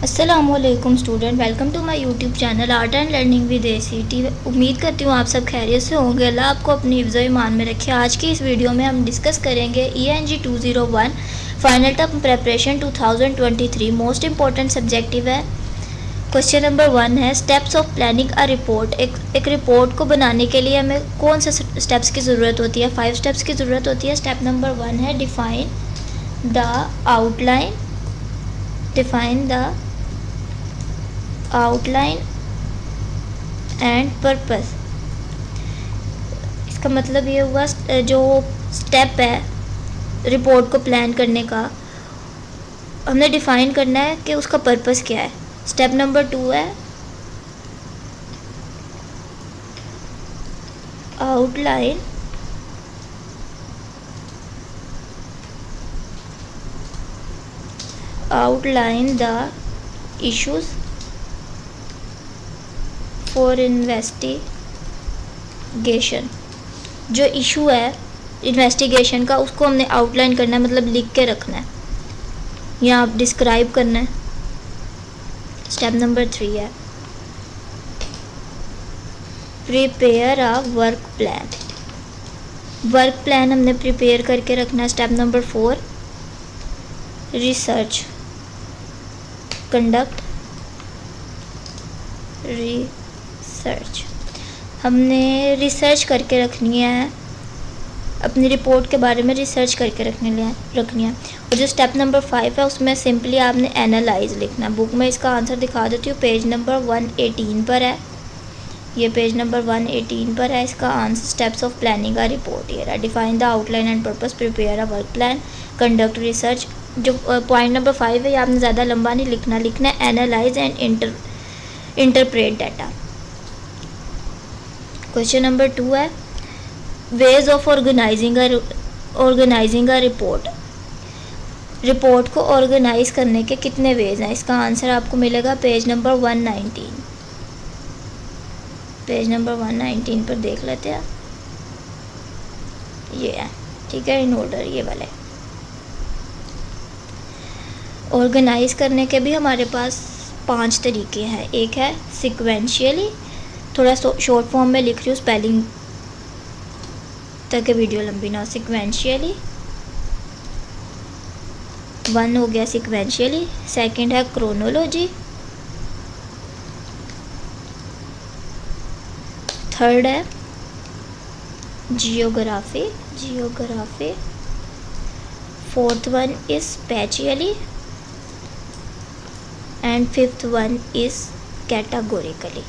अस्सलामुअलैकुम student, welcome to my YouTube channel art and learning with ACT. उम्मीद करती हूँ आप सब खैरियत से होंगे। अल्लाह आपको अपनी हिफ्ज़ ईमान में रखे। आज की इस वीडियो में हम डिस्कस करेंगे ENG 201 final term preparation 2023 most important subjective है। क्वेश्चन नंबर 1 है steps of planning a report. एक रिपोर्ट को बनाने के लिए हमें कौन से स्टेप्स की ज़रूरत होती है? 5 स्टेप्स की ज़रूरत होती है। स्टेप नंबर 1 है define the outline outline and purpose. इसका मतलब ये हुआ जो स्टेप है रिपोर्ट को प्लान करने का, हमने डिफाइन करना है कि उसका पर्पस क्या है। स्टेप नंबर 2 है outline the issues for investigation. जो इशू है इन्वेस्टिगेशन का उसको हमने आउटलाइन करना है, मतलब लिख के रखना है या आप डिस्क्राइब करना है। स्टेप नंबर 3 है prepare a work plan. Work plan हमने प्रिपेयर करके रखना है। Step number 4 research conduct research. हमने रिसर्च करके रखनी है, अपनी रिपोर्ट के बारे में रिसर्च करके रखनी है। और जो स्टेप नंबर 5 है उसमें सिंपली आपने एनालाइज लिखना है। बुक में इसका आंसर दिखा देती हूँ, पेज नंबर 118 पर है। ये पेज नंबर 118 पर है इसका आंसर। स्टेप्स ऑफ प्लानिंग का रिपोर्ट ये रहा। Define the outline and purpose, prepare a work plan, conduct research. जो पॉइंट नंबर 5 है ये आपने ज़्यादा लंबा नहीं लिखना है analyse and interpret data. Question number 2 है ways of organising a report. Report को ऑर्गेनाइज करने के कितने वेज हैं? इसका आंसर आपको मिलेगा पेज नंबर 119। पेज नंबर 119 पर देख लेते हैं। ये है, ठीक है, इन ऑर्डर ये वाले। ऑर्गेनाइज करने के भी हमारे पास 5 तरीके हैं। एक है सिक्वेंशियली, थोड़ा शॉर्ट फॉर्म में लिख रही हूँ स्पेलिंग ताकि वीडियो लंबी ना हो। सिक्वेंशियली 1 हो गया सिक्वेंशियली। सेकंड है क्रोनोलॉजी। थर्ड है geography. Fourth one is specially and fifth one is categorically.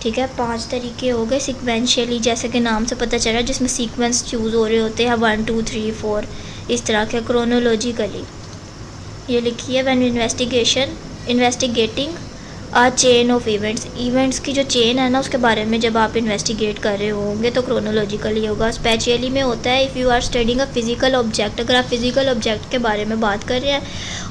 ठीक है, 5 तरीके हो गए। सिक्वेंशियली जैसे कि नाम से पता चला जिसमें सीक्वेंस चूज़ हो रहे होते हैं 1 2 3 4 इस तरह के। क्रोनोलॉजिकली ये लिखी है when investigating a chain of events की जो चेन है ना उसके बारे में जब आप इन्वेस्टिगेट कर रहे होंगे तो क्रोनोलॉजिकली होगा। स्पेशियली में होता है if you are studying a physical object. अगर आप फिजिकल ऑब्जेक्ट के बारे में बात कर रहे हैं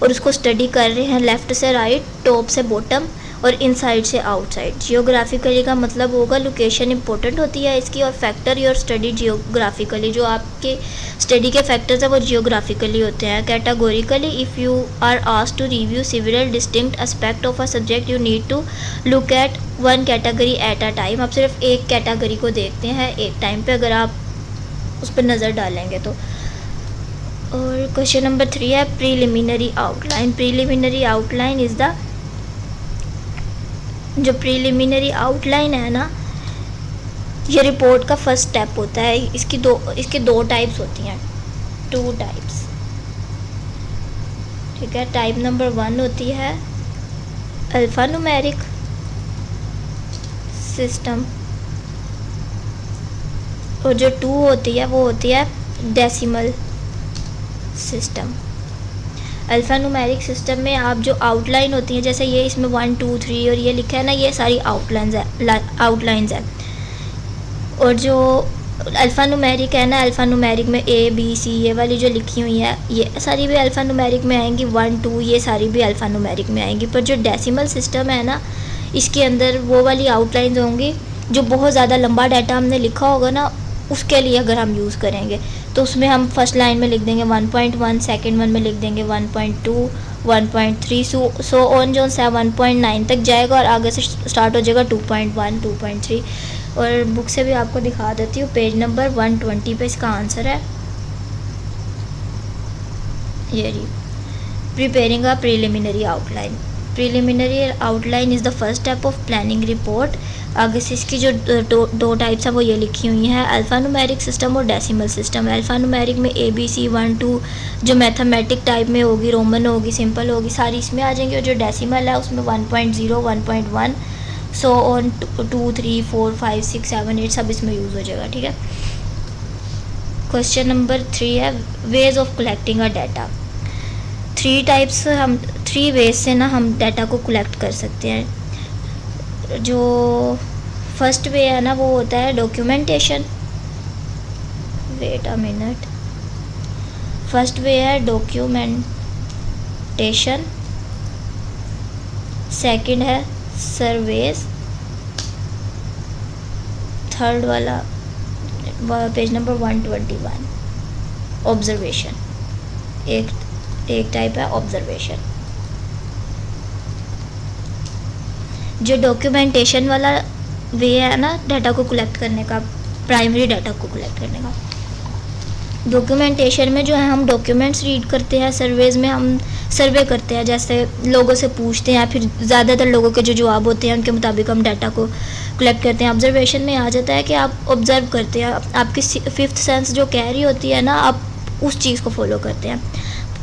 और उसको स्टडी कर रहे हैं लेफ़्ट से राइट, टॉप से बॉटम और इनसाइड से आउटसाइड। जियोग्राफिकली का मतलब होगा लोकेशन इंपॉर्टेंट होती है इसकी, और फैक्टर योर स्टडी जियोग्राफिकली, जो आपके स्टडी के फैक्टर्स हैं वो जियोग्राफिकली होते हैं। Categorically if you are asked to review several distinct aspect of a subject you need to look at one category at a time. आप सिर्फ एक कैटेगरी को देखते हैं एक टाइम पे अगर आप उस पर नज़र डालेंगे तो। और क्वेश्चन नंबर 3 है preliminary outline. Preliminary outline is the जो प्रीलिमिनरी आउटलाइन है ना ये रिपोर्ट का फर्स्ट स्टेप होता है। इसके दो टाइप्स होती हैं, 2 टाइप्स। ठीक है, टाइप नंबर 1 होती है अल्फ़ा न्यूमेरिक सिस्टम और जो 2 होती है वो होती है decimal system. Alpha numeric system में आप जो आउटलाइन होती हैं जैसे ये इसमें 1 2 3 और ये लिखा है ना ये सारी आउटलाइंस है। और जो अल्फ़ा न्यूमेरिक है ना, अल्फ़ा न्यूमेरिक में A B C ये वाली जो लिखी हुई है ये सारी भी अल्फ़ा न्यूमेरिक में आएंगी। 1 2 ये सारी भी अल्फ़ा न्यूमेरिक में आएंगी। पर जो डेसिमल सिस्टम है ना इसके अंदर वो वाली आउटलाइंस होंगी जो बहुत ज़्यादा लंबा डाटा हमने लिखा होगा ना उसके लिए अगर हम यूज़ करेंगे तो उसमें हम फर्स्ट लाइन में लिख देंगे 1.1, सेकेंड वन में लिख देंगे 1.2, 1.3 सो ऑन जो सा 1.9 तक जाएगा और आगे से स्टार्ट हो जाएगा 2.1, 2.3। और बुक से भी आपको दिखा देती हूँ, पेज नंबर 120 पे इसका आंसर है। ये रही, preparing a preliminary outline. Preliminary outline is the first step of planning report. आगे से इसकी जो दो टाइप्स हैं वो ये लिखी हुई हैं, अल्फ़ा न्यूमेरिक सिस्टम और डेसिमल सिस्टम। अल्फ़ा न्यूमेरिक में ABC 1 2 जो मैथमेटिक टाइप में होगी, रोमन होगी, सिंपल होगी, सारी इसमें आ जाएंगी। और जो डेसिमल है उसमें 1.0, 1.1 सो ऑन 2, 3, 4, 5, 6, 7, 8 सब इसमें यूज़ हो जाएगा। ठीक है। क्वेश्चन नंबर 3 है ways of collecting a data. Three ways से ना हम डाटा को कलेक्ट कर सकते हैं। जो फर्स्ट वे है ना वो होता है documentation. Wait a minute, first way है डॉक्यूमेंटेशन, सेकंड है सर्वेस, थर्ड वाला पेज नंबर 121 ऑब्जर्वेशन। एक टाइप है ऑब्जर्वेशन। जो डॉक्यूमेंटेशन वाला वे है ना डाटा को कलेक्ट करने का, प्राइमरी डाटा को कलेक्ट करने का, डॉक्यूमेंटेशन में जो है हम डॉक्यूमेंट्स रीड करते हैं, सर्वेज में हम सर्वे करते हैं, जैसे लोगों से पूछते हैं, फिर ज़्यादातर लोगों के जो जवाब होते हैं उनके मुताबिक हम डाटा को कलेक्ट करते हैं। ऑब्जर्वेशन में आ जाता है कि आप ऑब्ज़र्व करते हैं, आपकी फिफ्थ सेंस जो कह रही होती है ना, आप उस चीज़ को फॉलो करते हैं।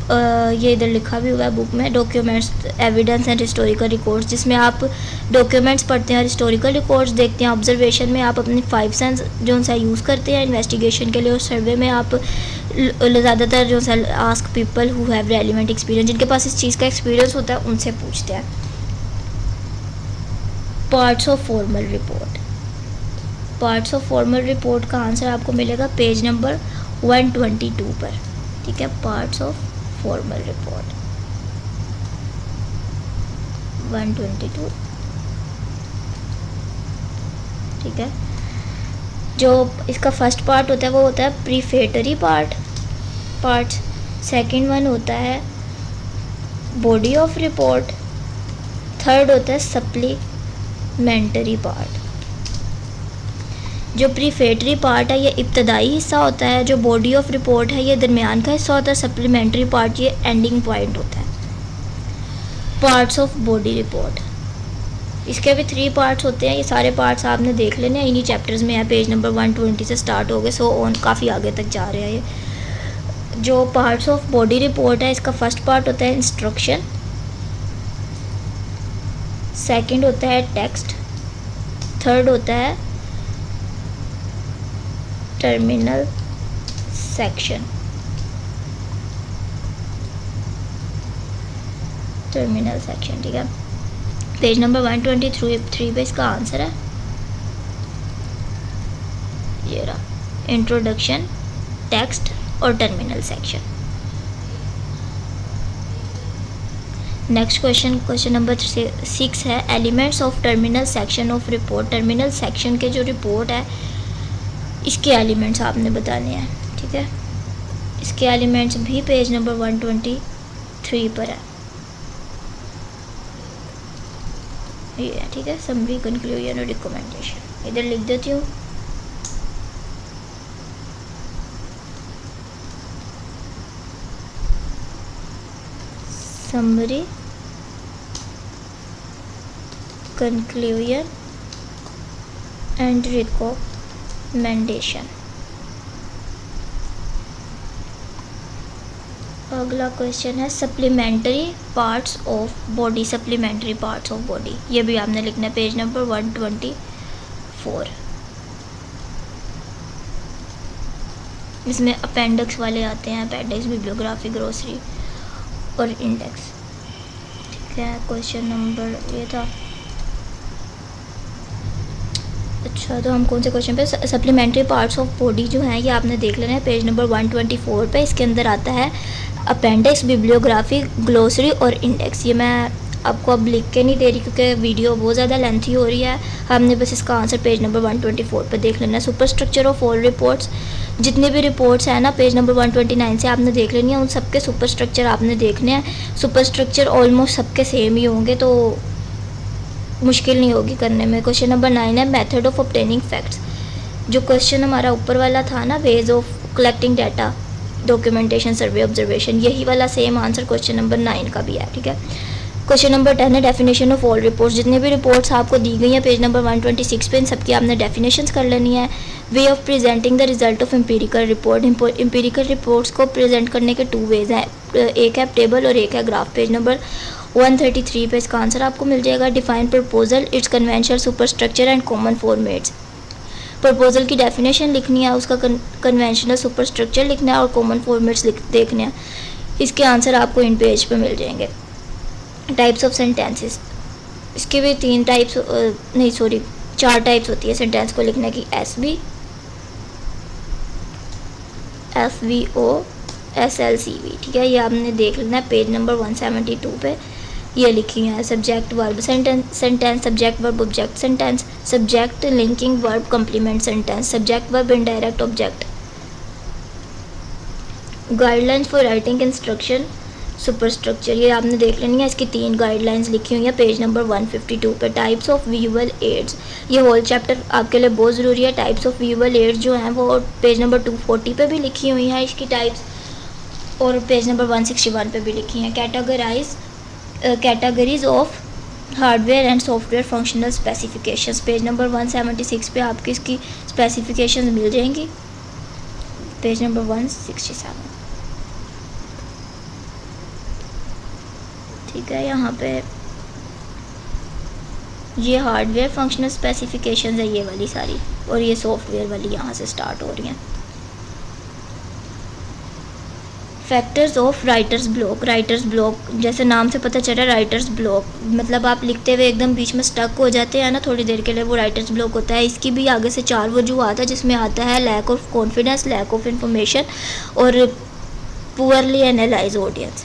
ये इधर लिखा भी हुआ है बुक में, documents, evidence and historical records, जिसमें आप डॉक्यूमेंट्स पढ़ते हैं और हिस्टोरिकल रिकॉर्ड्स देखते हैं। ऑब्जर्वेशन में आप अपनी 5 सेंस जो सा यूज़ करते हैं इन्वेस्टिगेशन के लिए। और सर्वे में आप ज़्यादातर जो सा ask people who have relevant experience, जिनके पास इस चीज़ का एक्सपीरियंस होता है उनसे पूछते हैं। Parts of formal report. Parts of formal report का आंसर आपको मिलेगा पेज नंबर 122 पर। ठीक है, पार्ट्स ऑफ फॉर्मल रिपोर्ट 122। ठीक है, जो इसका फर्स्ट पार्ट होता है वो होता है प्रीफेटरी पार्ट्स। सेकंड वन होता है बॉडी ऑफ रिपोर्ट, थर्ड होता है सप्लीमेंटरी पार्ट। जो प्रीफेटरी पार्ट है ये इब्तदाई हिस्सा होता है, जो बॉडी ऑफ रिपोर्ट है ये दरमियान का हिस्सा होता है, सप्लीमेंट्री पार्ट ये एंडिंग पॉइंट होता है। पार्ट्स ऑफ बॉडी रिपोर्ट, इसके भी 3 पार्ट्स होते हैं। ये सारे पार्ट्स आपने देख लेने हैं, इन्हीं चैप्टर्स में है, पेज नंबर 120 से स्टार्ट हो गए, सो ऑन काफ़ी आगे तक जा रहे हैं ये। जो पार्ट्स ऑफ बॉडी रिपोर्ट है इसका फर्स्ट पार्ट होता है इंस्ट्रक्शन, सेकंड होता है टेक्स्ट, थर्ड होता है टर्मिनल सेक्शन। ठीक है, पेज नंबर 123 पे इसका आंसर है, ये रहा, इंट्रोडक्शन, टेक्स्ट और terminal section. Next question number 6 है elements of terminal section of report. Terminal section के जो रिपोर्ट है इसके एलिमेंट्स आपने बताने हैं। ठीक है, इसके एलिमेंट्स भी पेज नंबर 123 पर है, ये है। ठीक है, समरी, कंक्लूजन और रिकमेंडेशन इधर लिख देती हूँ। Summary, conclusion and recommendation. अगला क्वेश्चन है supplementary parts of body. Supplementary parts of body ये भी आपने लिखना है, पेज नंबर 124। इसमें अपेंडिक्स वाले आते हैं, अपेंडिक्स, बिब्लियोग्राफी, ग्रोसरी और इंडेक्स। ठीक है, क्वेश्चन नंबर ये था। अच्छा, तो हम कौन से क्वेश्चन पे, सप्लीमेंट्री पार्ट्स ऑफ बॉडी जो है ये आपने देख लेना है, पेज नंबर 124 पे। इसके अंदर आता है अपेंडिक्स, बिब्लियोग्राफी, ग्लोसरी और इंडेक्स। ये मैं आपको अब लिख के नहीं दे रही क्योंकि वीडियो बहुत ज़्यादा लेंथी हो रही है, हमने बस इसका आंसर पेज नंबर 124 पे देख लेना है। Super structure of all reports, जितने भी रिपोर्ट्स हैं ना पेज नंबर 129 से आपने देख लेनी है, उन सबके सुपर स्ट्रक्चर आपने देखने हैं। सुपर स्ट्रक्चर ऑलमोस्ट सबके सेम ही होंगे, तो मुश्किल नहीं होगी करने में। क्वेश्चन नंबर 9 है मेथड ऑफ ऑब्टेनिंग फैक्ट्स। जो क्वेश्चन हमारा ऊपर वाला था ना, ways of collecting data, documentation, survey, observation, यही वाला सेम आंसर क्वेश्चन नंबर 9 का भी है, ठीक है। क्वेश्चन नंबर 10 है डेफिनेशन ऑफ ऑल रिपोर्ट्स। जितने भी रिपोर्ट्स आपको दी गई हैं पेज नंबर 126 पे, इन सबकी आपने डेफिनेशंस कर लेनी है। Way of presenting the result of empirical report. Empirical reports को प्रेजेंट करने के 2 वेज हैं, एक है टेबल और एक है ग्राफ। पेज नंबर 133 पे इसका आंसर आपको मिल जाएगा। Define proposal, it's conventional superstructure and common formats. Proposal की डेफिनेशन लिखनी है, उसका कन्वेंशनल सुपरस्ट्रक्चर लिखना है और कॉमन फॉर्मेट्स देखने हैं। इसके आंसर आपको इन पेज पे मिल जाएंगे। टाइप्स ऑफ सेंटेंसेस, इसके भी 3 टाइप्स, नहीं सॉरी 4 टाइप्स होती है सेंटेंस को लिखने की। SVO, SLCV, ठीक है। ये आपने देख लेना है पेज नंबर 172 पे ये लिखी है। Subject verb sentence, subject verb object sentence, subject linking verb complement sentence, subject verb indirect object. Guidelines for writing instruction superstructure, ये आपने देख लेनी है। इसकी 3 गाइडलाइंस लिखी हुई है पेज नंबर 152 पे। टाइप्स ऑफ विजुअल एड्स, ये होल चैप्टर आपके लिए बहुत ज़रूरी है। टाइप्स ऑफ विजुअल एड्स जो हैं वो पेज नंबर 240 पे भी लिखी हुई हैं इसकी टाइप्स, और पेज नंबर 161 पे भी लिखी हैं। Categories of hardware and software functional specifications, page number 176 पे आपकी इसकी स्पेसिफिकेशंस मिल जाएंगी। पेज नंबर 167, ठीक है। यहाँ पे ये हार्डवेयर फंक्शनल स्पेसिफिकेशंस है ये वाली सारी, और ये सॉफ्टवेयर वाली यहाँ से स्टार्ट हो रही हैं। Factors of writers block. Writers block जैसे नाम से पता चला, राइटर्स ब्लॉक मतलब आप लिखते हुए एकदम बीच में स्टक हो जाते हैं ना थोड़ी देर के लिए, वो राइटर्स ब्लॉक होता है। इसकी भी आगे से 4 वजूहात है, जिसमें आता है lack of confidence, lack of information और पुअरली एनालाइज ऑडियंस,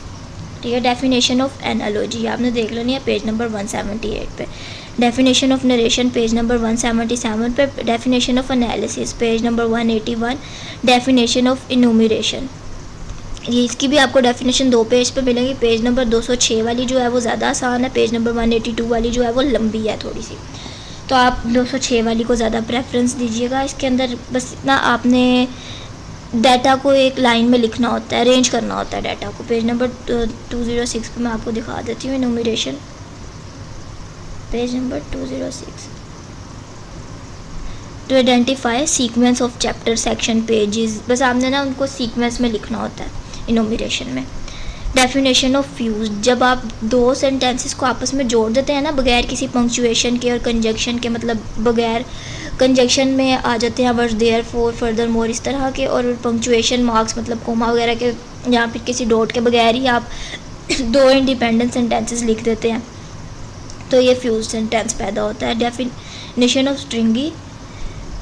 ठीक है। डेफिनेशन ऑफ एनालॉजी आपने देख लेनी है पेज नंबर 178 पे। Definition of narration page number 177 पे। Definition of analysis page number 181। Definition of enumeration, ये इसकी भी आपको डेफिनेशन 2 पेज पे मिलेगी। पेज नंबर 206 वाली जो है वो ज़्यादा आसान है, पेज नंबर 182 वाली जो है वो लंबी है थोड़ी सी, तो आप 206 वाली को ज़्यादा प्रेफरेंस दीजिएगा। इसके अंदर बस इतना आपने डाटा को एक लाइन में लिखना होता है, अरेंज करना होता है डाटा को। पेज नंबर 206 पे मैं आपको दिखा देती हूँ enumeration, page number 206। To identify sequence of chapter section pages, बस आपने ना उनको सीक्वेंस में लिखना होता है इनूमरेशन में। डेफिनेशन ऑफ फ्यूज, जब आप 2 सेंटेंसेस को आपस में जोड़ देते हैं ना बगैर किसी पंक्चुएशन के और कंजक्शन के, मतलब बगैर कंजक्शन में आ जाते हैं words therefore, furthermore, इस तरह के, और पंक्चुएशन मार्क्स मतलब कोमा वगैरह के या फिर किसी डॉट के बगैर ही आप 2 इंडिपेंडेंट सेंटेंसेस लिख देते हैं, तो ये फ्यूज सेंटेंस पैदा होता है। डेफिनेशन ऑफ स्ट्रिंगी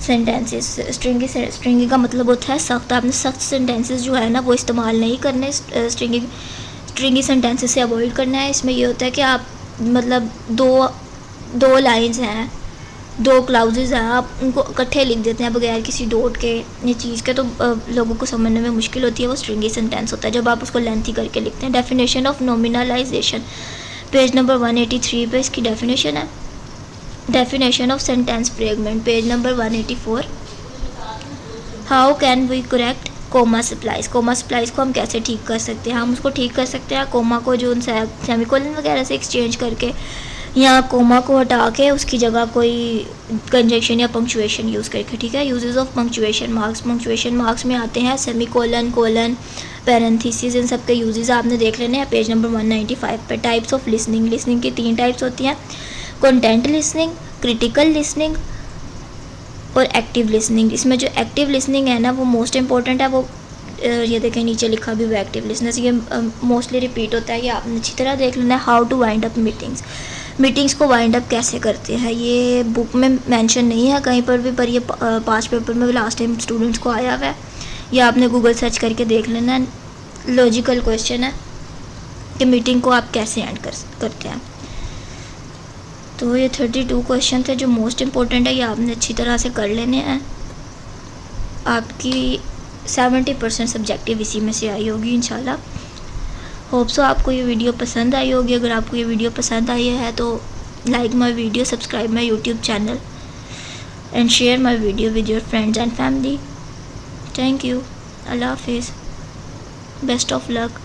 सेंटेंसेस, स्ट्रिंगी का मतलब होता है सख्त। आपने सख्त सेंटेंसेस जो है ना वो इस्तेमाल नहीं करने, स्ट्रिंगी सेंटेंसेस से अवॉइड करना है। इसमें ये होता है कि आप मतलब दो लाइंस हैं, 2 क्लाउजेज हैं, आप उनको इकट्ठे लिख देते हैं बगैर किसी डॉट के ये चीज़ के, तो लोगों को समझने में मुश्किल होती है, वो स्ट्रिंगी सेंटेंस होता है जब आप उसको लेंथी करके लिखते हैं। Definition of nominalisation page number 183 पे इसकी डेफिनेशन है। Definition of sentence fragment page number 184। How can we correct comma splices, comma splices को हम कैसे ठीक कर सकते हैं? हम उसको ठीक कर सकते हैं कोमा को जो उनसे सेमीकोलन वगैरह से एक्सचेंज करके, या कोमा को हटा के उसकी जगह कोई कंजक्शन या पंक्चुएशन यूज़ करके, ठीक है। Uses of punctuation marks, punctuation marks में आते हैं सेमीकोलन, कोलन, पैरेंथेसिस, इन सब के यूजेस आपने देख लेने हैं पेज नंबर 195 पे। टाइप्स ऑफ लिसनिंग, लिसनिंग की 3 टाइप्स होती हैं, कंटेंट लिसनिंग, क्रिटिकल लिसनिंग और एक्टिव लिसनिंग। इसमें जो एक्टिव लिसनिंग है ना वो मोस्ट इंपॉर्टेंट है, वो ये देखें नीचे लिखा भी हुआ है एक्टिव लिसनेस, ये मोस्टली रिपीट होता है, ये आपने अच्छी तरह देख लेना है। How to wind up meetings, meetings को वाइंड अप कैसे करते हैं, ये बुक में मेंशन नहीं है कहीं पर भी, पर ये 5 पेपर में लास्ट टाइम स्टूडेंट्स को आया हुआ है, ये आपने गूगल सर्च करके देख लेना है। लॉजिकल क्वेश्चन है कि मीटिंग को आप कैसे एंड करते हैं। तो ये 32 क्वेश्चन थे जो मोस्ट इम्पोर्टेंट है, ये आपने अच्छी तरह से कर लेने हैं। आपकी 70% सब्जेक्टिव इसी में से आई होगी इंशाल्लाह। होप सो आपको ये वीडियो पसंद आई होगी। अगर आपको ये वीडियो पसंद आई है तो like my video, subscribe my YouTube channel and share my video with your friends and family. Thank you. अल्लाह हाफिज़। Best of luck.